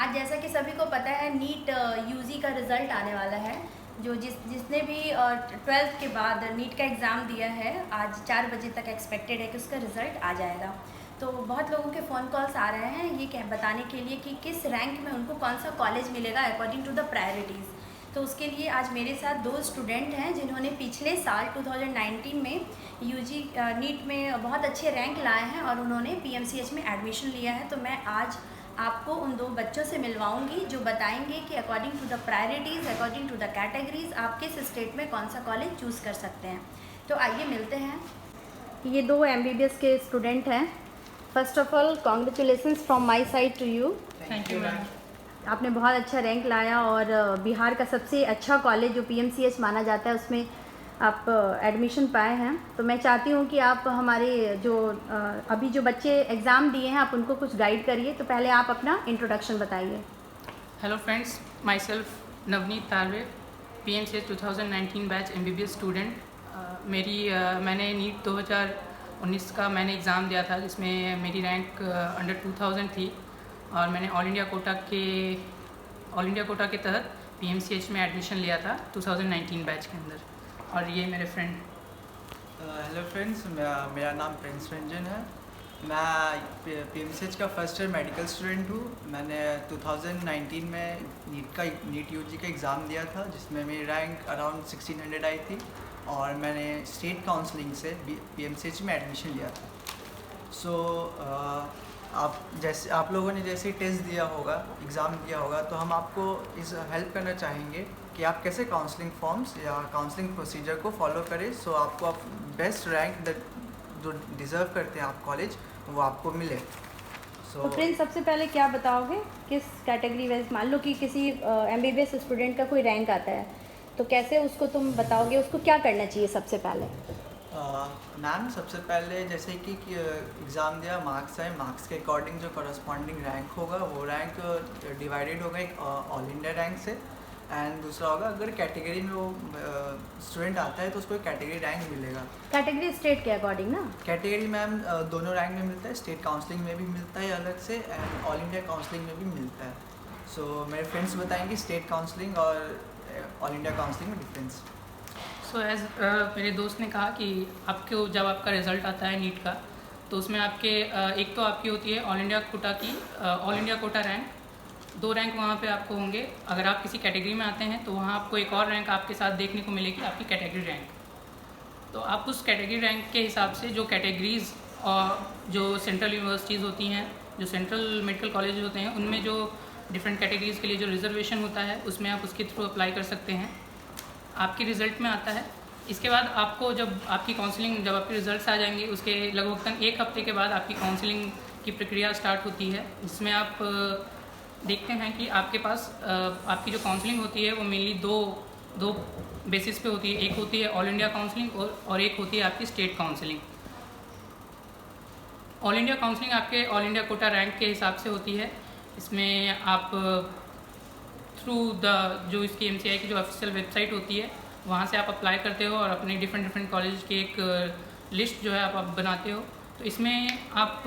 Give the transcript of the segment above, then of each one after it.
आज जैसा कि सभी को पता है नीट यूजी का रिज़ल्ट आने वाला है। जो जिसने भी 12th के बाद नीट का एग्ज़ाम दिया है, आज 4 बजे तक एक्सपेक्टेड है कि उसका रिज़ल्ट आ जाएगा। तो बहुत लोगों के फ़ोन कॉल्स आ रहे हैं ये बताने के लिए कि किस रैंक में उनको कौन सा कॉलेज मिलेगा अकॉर्डिंग टू द प्रायोरिटीज़। तो उसके लिए आज मेरे साथ 2 स्टूडेंट हैं जिन्होंने पिछले साल 2019 में यूजी नीट में बहुत अच्छे रैंक लाए हैं और उन्होंने पीएमसीएच में एडमिशन लिया है। तो मैं आज आपको उन 2 बच्चों से मिलवाऊंगी जो बताएंगे कि according to the priorities, according to the categories आप किस स्टेट में कौन सा कॉलेज चूज़ कर सकते हैं। तो आइए मिलते हैं। ये 2 एमबीबीएस के स्टूडेंट हैं। First of all congratulations from my side to you. Thank you ma'am. आपने बहुत अच्छा रैंक लाया और बिहार का सबसे अच्छा कॉलेज जो पीएमसीएच माना जाता है उसमें आप एडमिशन पाए हैं। तो मैं चाहती हूँ कि आप हमारे जो अभी जो बच्चे एग्ज़ाम दिए हैं आप उनको कुछ गाइड करिए। तो पहले आप अपना इंट्रोडक्शन बताइए। Hello friends, my self Navneet Tarwe, PMCH 2019 batch MBBS student. मैंने नीट 2019 का मैंने एग्ज़ाम दिया था जिसमें मेरी रैंक अंडर 2000 थी और मैंने ऑल इंडिया कोटा के तहत पीएमसीएच में एडमिशन लिया था 2019 बैच के अंदर। और ये मेरे फ्रेंड। हेलो फ्रेंड्स, मेरा नाम प्रिंस रंजन है। मैं पीएमसीएच का फर्स्ट ईयर मेडिकल स्टूडेंट हूँ। मैंने 2019 में नीट यूजी का एग्ज़ाम दिया था जिसमें मेरी रैंक अराउंड 1600 आई थी और मैंने स्टेट काउंसलिंग से पीएमसीएच में एडमिशन लिया था। आप लोगों ने जैसे टेस्ट दिया होगा, एग्ज़ाम दिया होगा, तो हम आपको इस हेल्प करना चाहेंगे कि आप कैसे काउंसलिंग फॉर्म्स या काउंसलिंग प्रोसीजर को फॉलो करें सो आपको बेस्ट रैंक जो डिज़र्व करते हैं आप कॉलेज वो आपको मिले। तो फ्रेंड्स, सबसे पहले क्या बताओगे किस कैटेगरी वाइज, मान लो कि किसी एमबीबीएस स्टूडेंट का कोई रैंक आता है तो कैसे उसको तुम बताओगे, उसको क्या करना चाहिए सबसे पहले? मैम, सबसे पहले जैसे कि एग्ज़ाम दिया, मार्क्स आए, मार्क्स के अकॉर्डिंग जो करस्पॉन्डिंग रैंक होगा वो रैंक डिवाइडेड होगा एक ऑल इंडिया रैंक से। एंड दूसरा होगा अगर कैटेगरी में वो स्टूडेंट आता है तो उसको कैटेगरी रैंक मिलेगा। कैटेगरी स्टेट के अकॉर्डिंग ना? कैटेगरी मैम दोनों रैंक में मिलता है, स्टेट काउंसलिंग में भी मिलता है अलग से एंड ऑल इंडिया काउंसलिंग में भी मिलता है। सो मेरे फ्रेंड्स बताएंगे स्टेट काउंसलिंग और ऑल इंडिया काउंसलिंग में डिफरेंस। सो एज मेरे दोस्त ने कहा कि आपको जब आपका रिज़ल्ट आता है नीट का तो उसमें आपके एक तो आपकी होती है all India Kota rank. 2 rank वहाँ पे आपको होंगे। अगर आप किसी कैटेगरी में आते हैं तो वहाँ आपको एक और रैंक आपके साथ देखने को मिलेगी, आपकी कैटेगरी रैंक। तो आप उस कैटेगरी रैंक के हिसाब से जो कैटेगरीज़ और जो सेंट्रल यूनिवर्सिटीज़ होती हैं, जो सेंट्रल मेडिकल कॉलेज होते हैं, उनमें जो डिफरेंट कैटेगरीज़ के लिए जो रिजर्वेशन होता है उसमें आप उसके थ्रू अप्लाई कर सकते हैं। आपके रिज़ल्ट में आता है। इसके बाद आपको जब आपके रिज़ल्ट्स आ जाएंगे उसके लगभग 1 हफ्ते के बाद आपकी काउंसलिंग की प्रक्रिया स्टार्ट होती है, जिसमें आप देखते हैं कि आपके पास आपकी जो काउंसलिंग होती है वो मेनली दो बेसिस पे होती है। एक होती है ऑल इंडिया काउंसलिंग और एक होती है आपकी state counselling. All India counselling आपके ऑल इंडिया कोटा रैंक के हिसाब से होती है। इसमें आप थ्रू जो इसकी एमसीआई की जो ऑफिशियल वेबसाइट होती है वहाँ से आप अप्लाई करते हो और अपने डिफरेंट कॉलेज के एक लिस्ट जो है आप बनाते हो। तो इसमें आप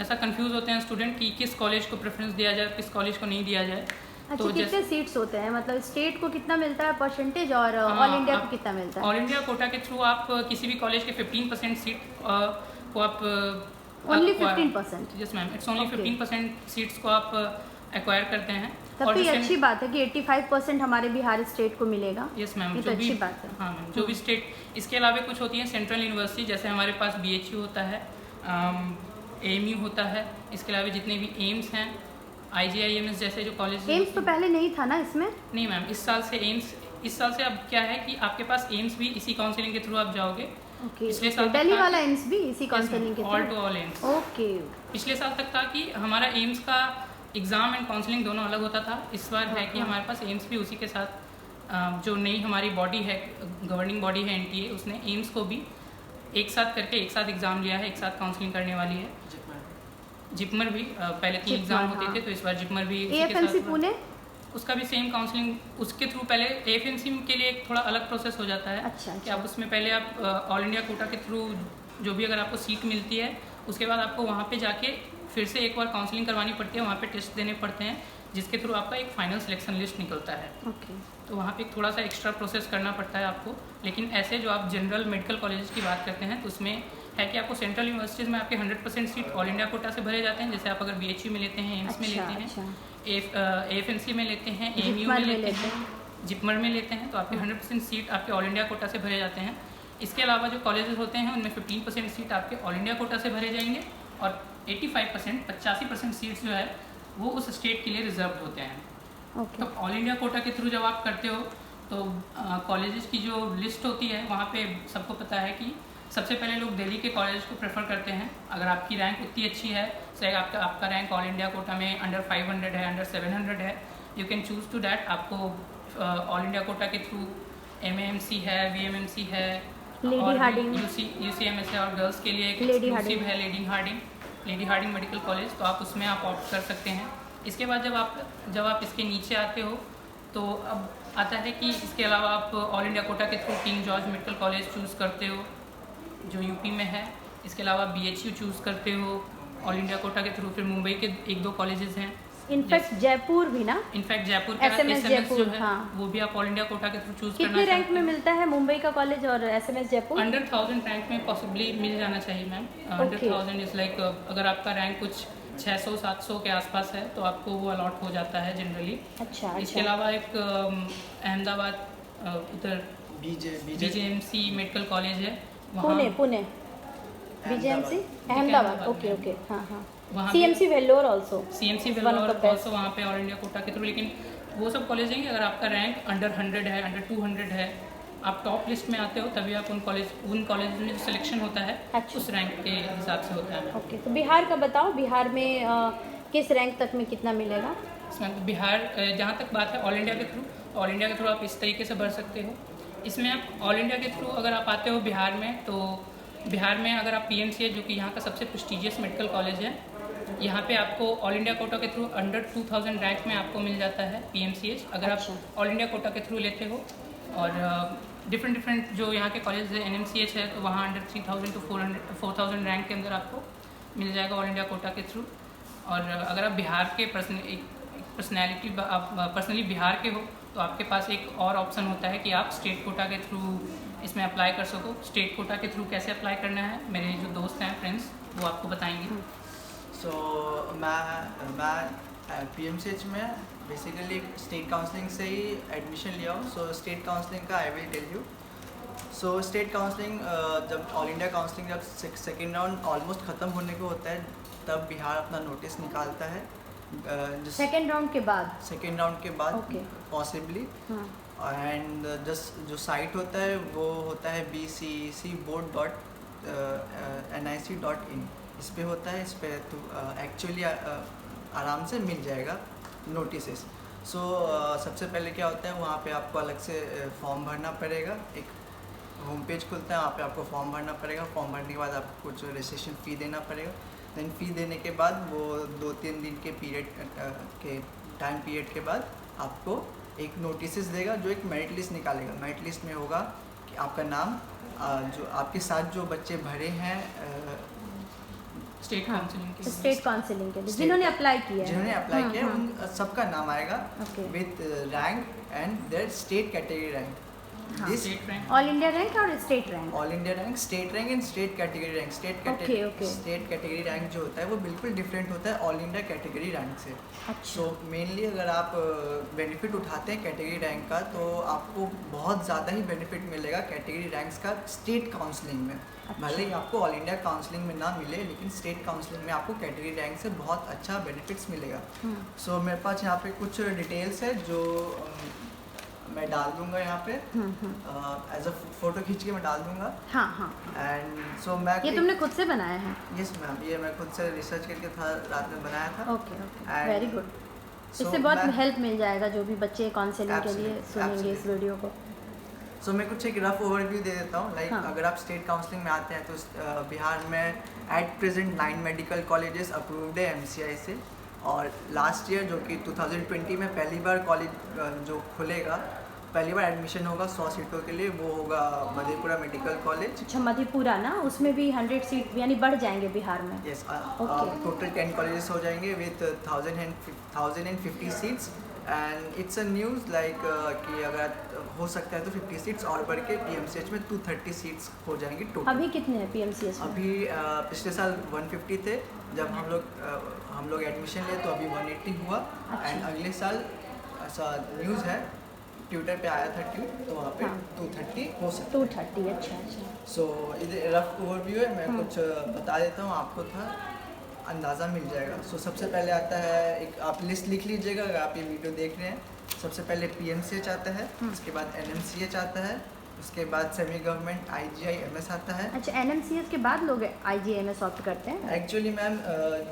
ऐसा कंफ्यूज होते हैं स्टूडेंट कि किस कॉलेज को प्रेफरेंस दिया जाए, किस कॉलेज को नहीं दिया जाए। अच्छा, तो कितने सीट्स होते हैं, मतलब स्टेट को कितना मिलता है परसेंटेज और ऑल इंडिया को कितना मिलता है? ऑल इंडिया कोटा के थ्रू आप किसी भी कॉलेज के 15% सीट को आप only 15%? Yes ma'am, it's only 15% seats को आप एक्वायर करते हैं। तब तो ये अच्छी बात है कि 85% हमारे बिहार स्टेट को मिलेगा। यस मैम, तो अच्छी बात है। हाँ मैम, जो भी स्टेट, इसके अलावा कुछ होती हैं सेंट्रल यूनिवर्सिटी, जैसे हमारे पास BHU होता है, AMU होता है। इसके अलावा जितने भी एम्स हैं, IGIMS जैसे जो कॉलेज। एम्स तो पहले नहीं था ना इसमें? नहीं मैम, इस साल से अब क्या है कि आपके पास एम्स भी इसी काउंसलिंग के थ्रू आप जाओगे। पिछले साल दिल्ली वाला एम्स भी इसी काउंसलिंग के through? All to all AIIMS. Okay. पिछले साल तक था कि हमारा एम्स का एग्ज़ाम एंड काउंसलिंग दोनों अलग होता था। इस बार है कि हमारे पास एम्स भी उसी के साथ, जो नई हमारी बॉडी है, गवर्निंग बॉडी है NTA, उसने एम्स को भी एक साथ करके एक साथ एग्ज़ाम लिया है, एक साथ काउंसलिंग करने वाली है। जिपमर भी पहले 3 एग्ज़ाम होते थे तो इस बार जिपमर भी AFMC पुणे, उसका भी सेम काउंसलिंग उसके थ्रू। पहले AFMC के लिए एक थोड़ा अलग प्रोसेस हो जाता है। अच्छा। कि आप उसमें पहले आप ऑल इंडिया कोटा के थ्रू जो भी अगर आपको सीट मिलती है उसके बाद आपको वहाँ पे जाके फिर से एक बार काउंसलिंग करवानी पड़ती है, वहाँ पे टेस्ट देने पड़ते हैं, जिसके थ्रू आपका एक फाइनल सिलेक्शन लिस्ट निकलता है। ओके। तो वहाँ पे थोड़ा सा एक्स्ट्रा प्रोसेस करना पड़ता है आपको। लेकिन ऐसे जो आप जनरल मेडिकल कॉलेज की बात करते हैं तो उसमें है कि आपको सेंट्रल यूनिवर्सिटीज़ में आपके 100% सीट ऑल इंडिया कोटा से भरे जाते हैं। जैसे आप अगर BHU में लेते हैं, एम्स में लेते हैं, AFNC में लेते हैं, AMU में लेते हैं, जिपमर में लेते हैं, तो आपके 100% सीट आपके ऑल इंडिया कोटा से भरे जाते हैं। इसके अलावा जो कॉलेजेस होते हैं उनमें 15% सीट आपके ऑल इंडिया कोटा से भरे जाएंगे और 85% सीट्स जो है वो उस स्टेट के लिए रिजर्व होते हैं। ओके। तो ऑल इंडिया कोटा के थ्रू जब आप करते हो तो कॉलेजेस की जो लिस्ट होती है वहाँ पे सबको पता है कि सबसे पहले लोग दिल्ली के कॉलेज को प्रेफर करते हैं। अगर आपकी रैंक उतनी अच्छी है, से आपका रैंक ऑल इंडिया कोटा में अंडर 500 है, अंडर 700 है, you can choose to that. आपको ऑल इंडिया कोटा के थ्रू MAMC है, VMMC है, लेडी हार्डिंग, UCMS है, और गर्ल्स के लिए एक एक्सक्लूसिव है लेडी हार्डिंग मेडिकल कॉलेज, तो आप उसमें आप ऑप्ट कर सकते हैं। इसके बाद जब आप इसके नीचे आते हो तो अब आता है कि इसके अलावा आप ऑल इंडिया कोटा के through king George medical college choose करते हो जो यूपी में है। इसके अलावा BHU चूज़ करते हो ऑल इंडिया कोटा के थ्रू। फिर मुंबई के 1-2 कॉलेजेस हैं, इनफैक्ट जयपुर भी ना, इनफैक्ट जयपुर का SMS जो है हाँ। वो भी आप ऑल इंडिया कोटा के थ्रू चूज़ करना कितने रैंक चाहते में हैं। मिलता है मुंबई का कॉलेज और SMS जयपुर? अंडर 1000 रैंक में पॉसिबली मिल जाना चाहिए मैम। अंडर 1000 इज़ लाइक अगर आपका रैंक कुछ 600-700 के आसपास है तो आपको वो अलॉट हो जाता है जनरली। अच्छा। इसके अलावा एक अहमदाबाद उधर BJMC मेडिकल कॉलेज है, पुणे BJMC अहमदाबाद। ओके हाँ। वहाँ CMC Vellore also, CMC Vellore also वहाँ पे ऑल इंडिया कोटा के थ्रू। लेकिन वो सब कॉलेज हैं कि अगर आपका रैंक अंडर 100 है, अंडर 200 है, आप टॉप लिस्ट में आते हो, तभी आप उन कॉलेज में जो सिलेक्शन होता है अच्छा। उस रैंक के हिसाब से होता है। ओके। तो बिहार का बताओ, बिहार में किस रैंक तक में कितना मिलेगा? इसमें बिहार जहाँ तक बात है ऑल इंडिया के थ्रू आप इस तरीके से भर सकते हो। इसमें आप ऑल इंडिया के थ्रू अगर आप आते हो बिहार में, तो बिहार में अगर आप PMCH जो कि यहाँ का सबसे प्रेस्टिजियस मेडिकल कॉलेज है, यहाँ पे आपको ऑल इंडिया कोटा के थ्रू अंडर 2000 रैंक में आपको मिल जाता है PMCH अगर आप ऑल इंडिया कोटा के थ्रू लेते हो। और डिफरेंट जो यहाँ के कॉलेज है, NMCH है, तो वहाँ अंडर 3000 to 4000 रैंक के अंदर आपको मिल जाएगा ऑल इंडिया कोटा के थ्रू। और अगर आप बिहार के पर्सनली बिहार के हो तो आपके पास एक और ऑप्शन होता है कि आप स्टेट कोटा के थ्रू इसमें अप्लाई कर सको। स्टेट कोटा के थ्रू कैसे अप्लाई करना है, मेरे जो दोस्त हैं, फ्रेंड्स, वो आपको बताएंगे। सो मैं PMCH में बेसिकली स्टेट काउंसलिंग से ही एडमिशन लिया हूँ। सो स्टेट काउंसलिंग का I will tell you. So state counselling जब ऑल इंडिया काउंसलिंग जब सेकेंड राउंड ऑलमोस्ट ख़त्म होने को होता है, तब बिहार अपना नोटिस निकालता है। सेकेंड राउंड के बाद okay. पॉसिबली। एंड जो साइट होता है वो होता है bcecboard.nic.in। इस पे होता है, इस पे तो एक्चुअली आराम से मिल जाएगा नोटिसेस। सो सबसे पहले क्या होता है, वहाँ पे आपको अलग से फॉर्म भरना पड़ेगा। एक होम पेज खुलता है, वहाँ पे आपको फॉर्म भरना पड़ेगा। फॉर्म भरने के बाद आपको कुछ रजिस्ट्रेशन फ़ी देना पड़ेगा। देन फ़ी देने के बाद वो 2-3 दिन के टाइम पीरियड के बाद आपको एक नोटिस देगा जो एक मेरिट लिस्ट निकालेगा। मेरिट लिस्ट में होगा कि आपका नाम, जो आपके साथ जो बच्चे भरे हैं स्टेट काउंसलिंग के लिए जिन्होंने अप्लाई किया है उन सबका नाम आएगा with rank and their state category rank. All India rank और state rank, all India rank, state rank and state category rank. State category rank जो होता है वो बिल्कुल डिफरेंट होता है ऑल इंडिया कैटेगरी रैंक से। सो मेनली अगर आप बेनिफिट उठाते हैं कैटेगरी रैंक का, तो आपको बहुत ज़्यादा ही बेनिफिट मिलेगा कैटेगरी रैंक्स का स्टेट काउंसलिंग में। भले ही आपको ऑल इंडिया काउंसलिंग में ना मिले, लेकिन स्टेट काउंसलिंग में आपको कैटेगरी रैंक से बहुत अच्छा बेनिफिट्स मिलेगा। सो मेरे पास यहाँ पे कुछ डिटेल्स है जो मैं डाल दूंगा यहाँ पे एज अ फोटो खींच के मैं डाल दूंगा। एंड सो मैं ये तुमने खुद से बनाया है? यस मैम, ये मैं खुद से रिसर्च करके रात में बनाया था। Okay very good. इससे बहुत हेल्प मिल जाएगा जो भी बच्चे काउंसलिंग के लिए सुनेंगे इस वीडियो को। सो मैं कुछ एक रफ ओवरव्यू दे देता हूँ। लाइक अगर आप स्टेट काउंसलिंग में आते हैं तो बिहार में at present 9 medical colleges approved है MCI से। और लास्ट ईयर जो कि 2020 में पहली बार कॉलेज जो खुलेगा पहली बार एडमिशन होगा 100 सीटों के लिए, वो होगा मधेपुरा मेडिकल कॉलेज। अच्छा, मधेपुरा ना, उसमें भी 100 सीट यानी बढ़ जाएंगे बिहार में। Yes, Okay. टोटल 10 कॉलेजेस हो जाएंगे with 1050 seats and it's a news like कि अगर हो सकता है तो 50 सीट्स और बढ़ के PMCH में 230 सीट्स हो जाएंगी टोटल। अभी कितने हैं PMCH में? अभी पिछले साल 150 थे जब हम लोग एडमिशन लिए, तो अभी 180 हुआ। अच्छा। एंड अगले साल ऐसा न्यूज़ है, ट्विटर पे आया था ट्वीट, तो वहाँ पे हाँ। 230 हो सकता 230, अच्छा अच्छा। है। सो इधर रफ ओवरव्यू है, मैं कुछ बता देता हूँ आपको, था अंदाज़ा मिल जाएगा। सो सबसे पहले आता है, एक आप लिस्ट लिख लीजिएगा अगर आप ये वीडियो देख रहे हैं। सबसे पहले PMCH आता है, उसके बाद NMCH आता है, उसके बाद सेमी गवर्नमेंट IGI-MS आता है। अच्छा, NMCS के बाद लोग IGI-MS ऑप्ट करते हैं? एक्चुअली मैम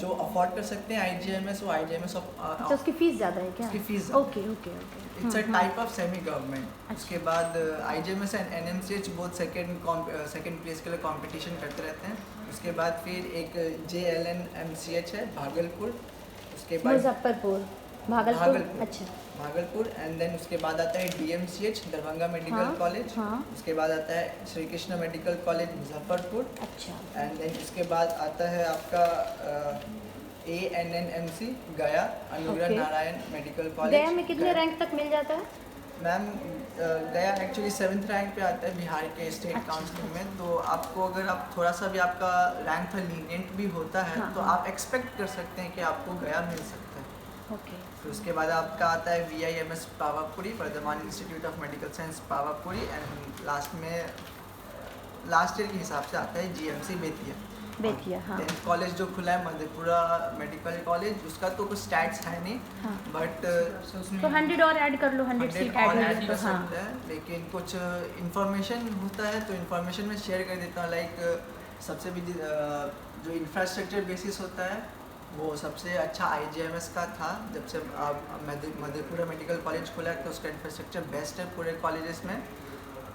जो अफोर्ड कर सकते हैं IGI-MS, वो IGI-MS अच्छा, उसकी फीस ज़्यादा है क्या? उसकी फीस ज़्यादा है। Okay okay okay. It's a type of semi government. अच्छा। उसके बाद IGI-MS एंड NMCH बहुत सेकंड प्लेस के लिए कंपटीशन करते रहते हैं। उसके बाद फिर एक JLN-MCH है भागलपुर, उसके बाद मुजफ्फरपुर, भागलपुर, अच्छा। भागलपुर एंड देन उसके बाद आता है DMCH दरभंगा मेडिकल हाँ, कॉलेज। हाँ। उसके बाद आता है श्री कृष्ण मेडिकल कॉलेज मुजफ्फरपुर अच्छा। एंड देन उसके बाद आता है आपका ANNMC गया अनुग्रह Okay. Narayan medical college. गया में कितने रैंक तक मिल जाता है? मैम गया एक्चुअली 7th रैंक पे आता है बिहार के स्टेट अच्छा, काउंसिलिंग में। तो आपको अगर आप थोड़ा सा भी आपका रैंक था लीनियंट भी होता है, हाँ, तो हाँ। आप एक्सपेक्ट कर सकते हैं कि आपको गया मिल सकता है। ओके। फिर उसके बाद आपका आता है VIMS Pawapuri, Vardhman institute of medical science Pawapuri and last year के हिसाब से आता है GMC बेतिया। बेतिया, हाँ। कॉलेज जो खुला है मधेपुरा मेडिकल कॉलेज, उसका तो कुछ स्टैट्स है नहीं, हाँ। बट सो उसमें तो 100 और ऐड कर लो, 100 सीट ऐड हो जाए तो हाँ। सकता है। लेकिन कुछ इंफॉर्मेशन होता है तो इंफॉर्मेशन में शेयर कर देता हूँ। लाइक सबसे भी जो इंफ्रास्ट्रक्चर बेसिस होता है वो सबसे अच्छा IGI-MS का था। जब से मधेपुरा मेडिकल कॉलेज खुला है तो उसका इंफ्रास्ट्रक्चर बेस्ट है पूरे कॉलेजेस में।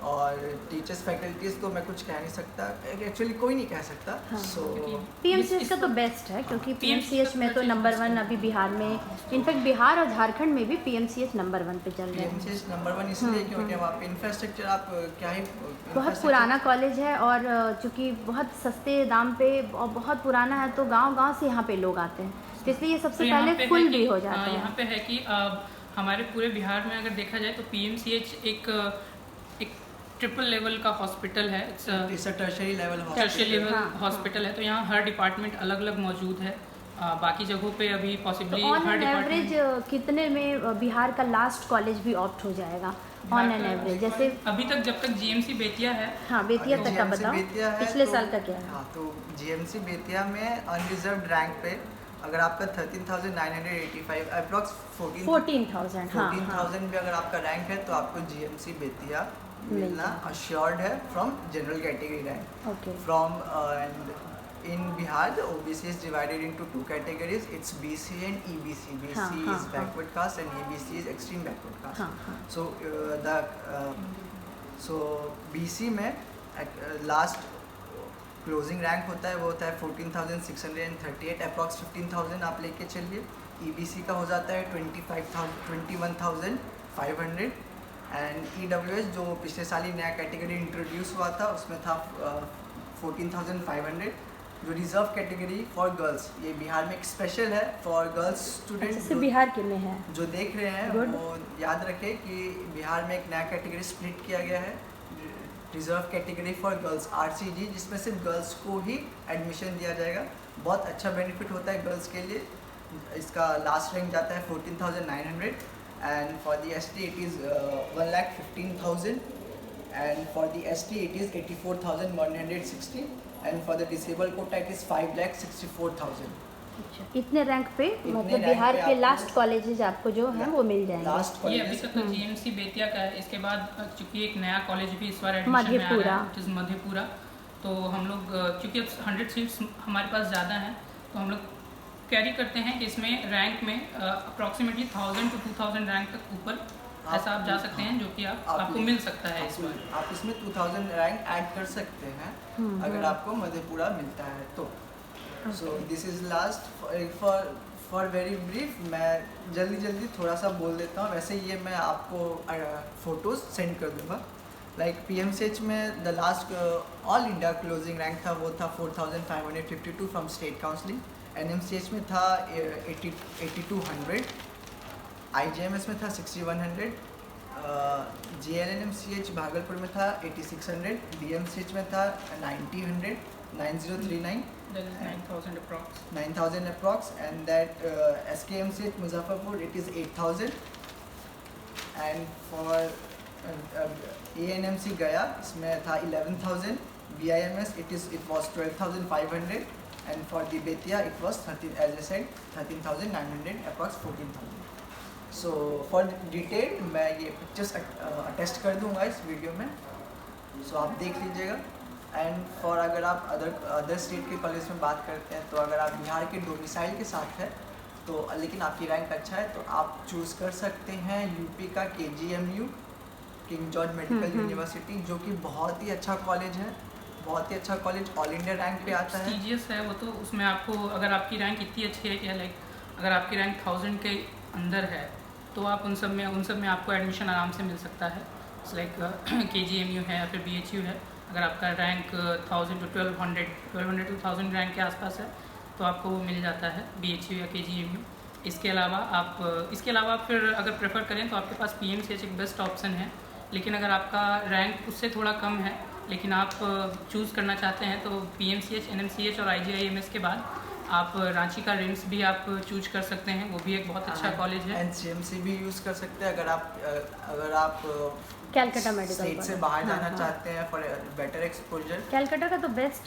और टीचर्स फैकल्टीज़ तो मैं कुछ कह नहीं सकता, एक्चुअली कोई नहीं कह सकता। हाँ। सो PMCH का तो बेस्ट है, क्योंकि PMCH में तो नंबर 1 अभी बिहार में, इनफैक्ट बिहार और झारखंड में भी PMCH नंबर 1 पे चल रहे हैं। PMCH नंबर 1 इसलिए क्योंकि वहाँ पे इंफ्रास्ट्रक्चर आप क्या ही बहुत पुराना कॉलेज है और चूँकि बहुत सस्ते दाम पे और बहुत पुराना है, तो गांव-गांव से यहाँ पे लोग आते हैं, तो इसलिए ये सबसे तो यहाँ पहले पे फुल है भी कि- हो जाता यहाँ है। पे है कि हमारे पूरे बिहार में अगर देखा जाए तो PMCH एक ट्रिपल लेवल का हॉस्पिटल है। It's a tertiary level tertiary level हाँ, हॉस्पिटल है, तो यहाँ हर डिपार्टमेंट अलग अलग मौजूद है। बाकी जगहों पे अभी तो possibly on her an average department कितने में बिहार का लास्ट कॉलेज भी ऑप्ट हो जाएगा ऑन एन एवरेज? जैसे अभी तक जब तक GMC बेतिया है, हाँ, बेतिया तक का GMC बताओ, बेतिया है पिछले तो- साल का क्या है? हाँ, तो GMC बेतिया में अनरिजर्व्ड रैंक पे अगर आपका 13,985 अप्रॉक्स 14,000, हाँ हाँ। 14,000 भी अगर आपका रैंक है तो आपको GMC बेतिया मिलना अश्योर्ड है from general category rank. Okay. From and in Bihar, the OBC is divided into two categories. It's BC and EBC. BC हाँ, is हाँ, backward caste and EBC is extreme backward caste. हाँ, हाँ। So BC में last closing rank होता है, वो होता है 14,638 अप्रॉक्स 15,000 आप लेके चलिए। EBC का हो जाता है 21,500 एंड EWS जो पिछले साल ही नया कैटेगरी इंट्रोड्यूस हुआ था उसमें था 14,500 जो रिजर्व कैटेगरी फॉर गर्ल्स। ये बिहार में एक स्पेशल है फॉर गर्ल्स अच्छा, स्टूडेंट। सिर्फ बिहार के में है। जो देख रहे हैं Good. वो याद रखें कि बिहार में एक नया कैटेगरी स्प्लिट किया गया है, reserve category for girls RCG, जिसमें सिर्फ गर्ल्स को ही एडमिशन दिया जाएगा। बहुत अच्छा बेनिफिट होता है गर्ल्स के लिए। इसका लास्ट रैंक जाता है 14,900 and for the ST it is 1,15,000 and for the ST it is 84,160 and for the disable quota it is 5,64,000। अच्छा, इतने रैंक पे मतलब रैंक बिहार पे के आपको- लास्ट कॉलेजेस आपको जो हैं वो मिल जाएंगे। लास्ट ये अभी कॉलेज तक तो GMC बेतिया का है। इसके बाद चूंकि एक नया कॉलेज भी इस बार एडमिशन में आ रहा मधेपुरा। है, जिस मधेपुरा, तो हम लोग क्योंकि अब 100 सीट्स हमारे पास ज़्यादा हैं, तो हम लोग कैरी करते हैं कि इसमें रैंक में अप्रॉक्सीमेटली 1000 to 2000 रैंक तक ऊपर ऐसा आप जा सकते हैं, जो कि आपको मिल सकता है इस बार। आप इसमें 2000 रैंक ऐड कर सकते हैं अगर आपको मधेपुरा मिलता है तो। So this is last for very brief मैं जल्दी थोड़ा सा बोल देता हूँ। वैसे ये मैं आपको फ़ोटोज़ सेंड कर दूँगा। लाइक PMCH में the last all India closing rank था वो था 4552 फ्रॉम स्टेट काउंसलिंग। NMCH में था 8200, IJMS में था 6100, JNMCH भागलपुर में था 8600, DMCH में था 9039 That is 9,000 approx. 9000 approx, and that SKMCH Muzaffarpur it is 8000, and for ANMC Gaya इसमें था 11,000, BIMS it was 12,500, and for the Betia it was 13,900 approx 14,000. So for detail मैं ये पिक्चर्स अटेस्ट कर दूंगा इस वीडियो में, so आप देख लीजिएगा। एंड फॉर अगर आप अदर स्टेट के कॉलेज में बात करते हैं तो अगर आप बिहार के डोमिसाइल के साथ है तो लेकिन आपकी रैंक अच्छा है तो आप चूज़ कर सकते हैं यूपी का KGMU, king George medical university, जो कि बहुत ही अच्छा कॉलेज है, बहुत ही अच्छा कॉलेज, ऑल इंडिया रैंक पे आता है। प्रेस्टिजियस है वो तो, उसमें आपको अगर आपकी रैंक इतनी अच्छी है कि लाइक अगर आपकी रैंक 1000 के अंदर है तो आप उन सब में आपको एडमिशन आराम से मिल सकता है। लाइक KGMU है या फिर BHU है, अगर आपका रैंक 1000 to 1200 to 1000 रैंक के आसपास है तो आपको वो मिल जाता है BHU या KGMU। इसके अलावा आप फिर अगर प्रेफर करें तो आपके पास PMCH एक बेस्ट ऑप्शन है, लेकिन अगर आपका रैंक उससे थोड़ा कम है लेकिन आप चूज़ करना चाहते हैं तो PMCH, NMCH और IGIMS के बाद आप रांची का रिम्स भी आप चूज कर सकते हैं, वो भी एक बहुत अच्छा कॉलेज है। NCMC भी यूज़ कर सकते हैं अगर आप कैलकाटा मेडिकल स्टेट से बाहर जाना चाहते हैं फॉर बेटर एक्सपोजर। कैलकाटा का तो बेस्ट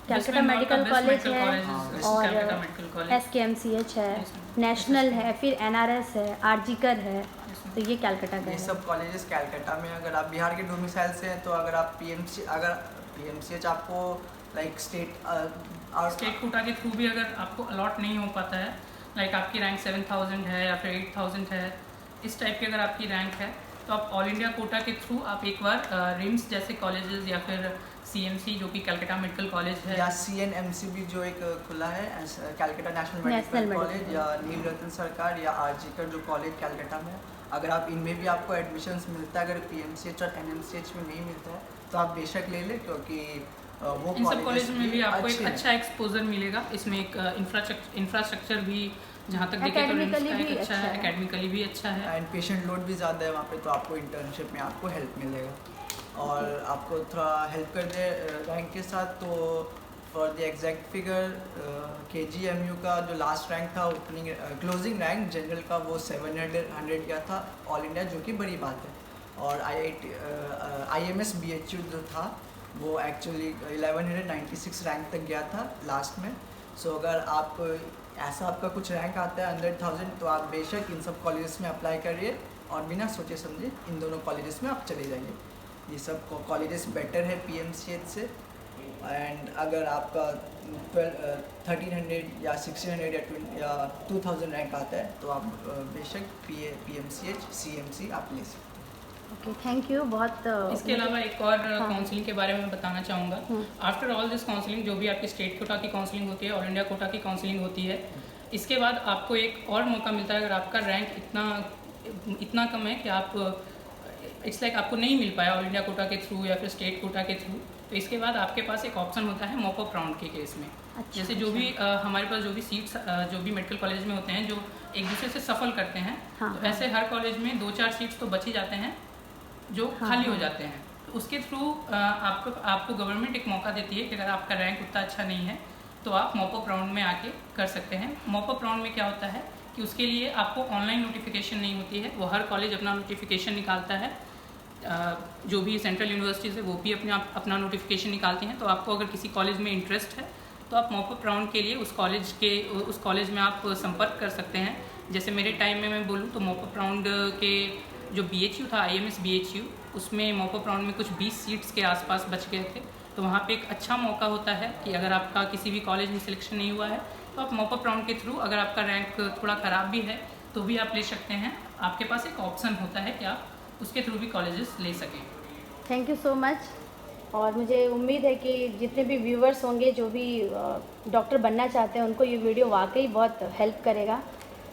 कैलकाटा मेडिकल कॉलेज है और SKMCH है, नेशनल है, फिर NRS है, आरजीकर है, तो ये कैलकाटा का ये है। सब कॉलेजेस कैलकाटा में। अगर आप बिहार के डोमिसाइल से हैं तो अगर आप PMCH आपको लाइक स्टेट कोटा के थ्रू भी अगर आपको अलॉट नहीं हो पाता है, लाइक आपकी रैंक 7000 है या फिर 8000 है, इस टाइप की अगर आपकी रैंक है तो आप ऑल इंडिया कोटा के थ्रू आप एक बार रिम्स जैसे कॉलेजेस या फिर CMC जो कि कैलकाटा मेडिकल कॉलेज है, या CNMC भी जो एक खुला है कैलकाटा नेशनल मेडिकल कॉलेज, या नील रतन सरकार या आरजीकर जो कॉलेज कैलकाटा में, अगर आप इनमें भी आपको एडमिशन्स मिलता है, अगर PMCH और NMCH में नहीं मिलता है तो आप बेशक ले लें, क्योंकि वो इन सब कॉलेज में भी आपको एक अच्छा एक्सपोजर मिलेगा। इसमें एक इंफ्रास्ट्रक्चर भी जहाँ तक देखें तो एक अच्छा है, एकेडमिकली भी अच्छा है, एंड पेशेंट लोड भी ज़्यादा है वहाँ पे, तो आपको इंटर्नशिप में आपको हेल्प मिलेगा। और आपको थोड़ा हेल्प कर दे रैंक के साथ तो for the exact figure KGMU का जो लास्ट रैंक था ओपनिंग क्लोजिंग रैंक जनरल का वो 700 गया था ऑल इंडिया, जो कि बड़ी बात है। और IMS BHU जो था वो एक्चुअली 1196 रैंक तक गया था लास्ट में। सो अगर आप ऐसा आपका कुछ रैंक आता है अंडर 1000 तो आप बेशक इन सब कॉलेजेस में अप्लाई करिए और बिना सोचे समझे इन दोनों कॉलेजेस में आप चले जाइए। ये सब कॉलेजेस बेटर है PMCH से। एंड अगर आपका 1300 या 1600 या 2000 रैंक आता है तो आप बेशक PMCH CMC आप ले सकते हैं। Okay, thank you. बहुत इसके अलावा एक और काउंसलिंग के बारे में बताना चाहूँगा। आफ्टर ऑल दिस काउंसलिंग, जो भी आपकी स्टेट कोटा की काउंसलिंग होती है, ऑल इंडिया कोटा की काउंसलिंग होती है, इसके बाद आपको एक और मौका मिलता है। अगर आपका रैंक इतना कम है कि आप इट्स लाइक आपको नहीं मिल पाया ऑल इंडिया कोटा के थ्रू या फिर स्टेट कोटा के थ्रू, तो इसके बाद आपके पास एक ऑप्शन होता है मॉप अप राउंड के केस में। जैसे जो भी हमारे पास जो भी सीट्स जो भी मेडिकल कॉलेज में होते हैं जो एक दूसरे से सफल करते हैं, तो ऐसे हर कॉलेज में 2-4 सीट्स तो बच ही जाते हैं जो खाली हो जाते हैं। तो उसके थ्रू आपको गवर्नमेंट एक मौका देती है कि अगर आपका रैंक उतना अच्छा नहीं है तो आप मॉप अप राउंड में आके कर सकते हैं। मॉप अप राउंड में क्या होता है कि उसके लिए आपको ऑनलाइन नोटिफिकेशन नहीं होती है, वो हर कॉलेज अपना नोटिफिकेशन निकालता है। जो भी सेंट्रल यूनिवर्सिटीज़ है वो भी अपना नोटिफिकेशन निकालती हैं। तो आपको अगर किसी कॉलेज में इंटरेस्ट है तो आप मॉप अप राउंड के लिए उस कॉलेज में आप संपर्क कर सकते हैं। जैसे मेरे टाइम में मैं बोलूँ तो मॉप अप राउंड के जो BHU था, IMS BHU, उसमें मॉप अप राउंड में कुछ 20 सीट्स के आसपास बच गए थे। तो वहाँ पे एक अच्छा मौका होता है कि अगर आपका किसी भी कॉलेज में सिलेक्शन नहीं हुआ है तो आप मॉप अप राउंड के थ्रू, अगर आपका रैंक थोड़ा ख़राब भी है तो भी आप ले सकते हैं। आपके पास एक ऑप्शन होता है कि आप उसके थ्रू भी कॉलेजेस ले सकें। Thank you so much. और मुझे उम्मीद है कि जितने भी व्यूवर्स होंगे जो भी डॉक्टर बनना चाहते हैं उनको ये वीडियो वाकई बहुत हेल्प करेगा।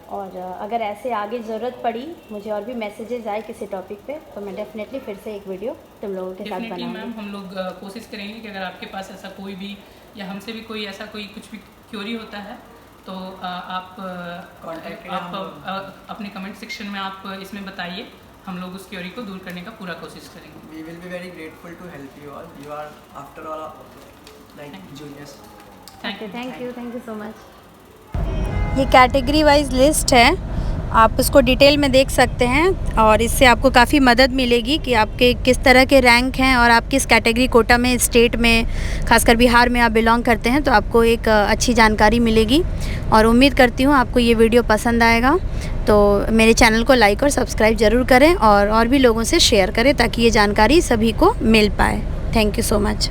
और अगर ऐसे आगे ज़रूरत पड़ी, मुझे और भी मैसेजेस आए किसी टॉपिक पे, तो मैं डेफिनेटली फिर से एक वीडियो तुम लोगों के साथ बनाऊंगी। मैम हम लोग कोशिश करेंगे कि अगर आपके पास ऐसा कोई भी या हमसे भी कोई ऐसा कोई कुछ भी क्वेरी होता है तो आप अपने कमेंट सेक्शन में आप इसमें बताइए, हम लोग उस क्वेरी को दूर करने का पूरा कोशिश करेंगे। We will be very grateful to help you all, you are after all like juniors. Thank you so much. ये कैटेगरी वाइज लिस्ट है, आप उसको डिटेल में देख सकते हैं और इससे आपको काफ़ी मदद मिलेगी कि आपके किस तरह के रैंक हैं और आप किस कैटेगरी कोटा में, स्टेट में, खासकर बिहार में आप बिलोंग करते हैं, तो आपको एक अच्छी जानकारी मिलेगी। और उम्मीद करती हूँ आपको ये वीडियो पसंद आएगा, तो मेरे चैनल को लाइक और सब्सक्राइब ज़रूर करें और भी लोगों से शेयर करें ताकि ये जानकारी सभी को मिल पाए। Thank you so much.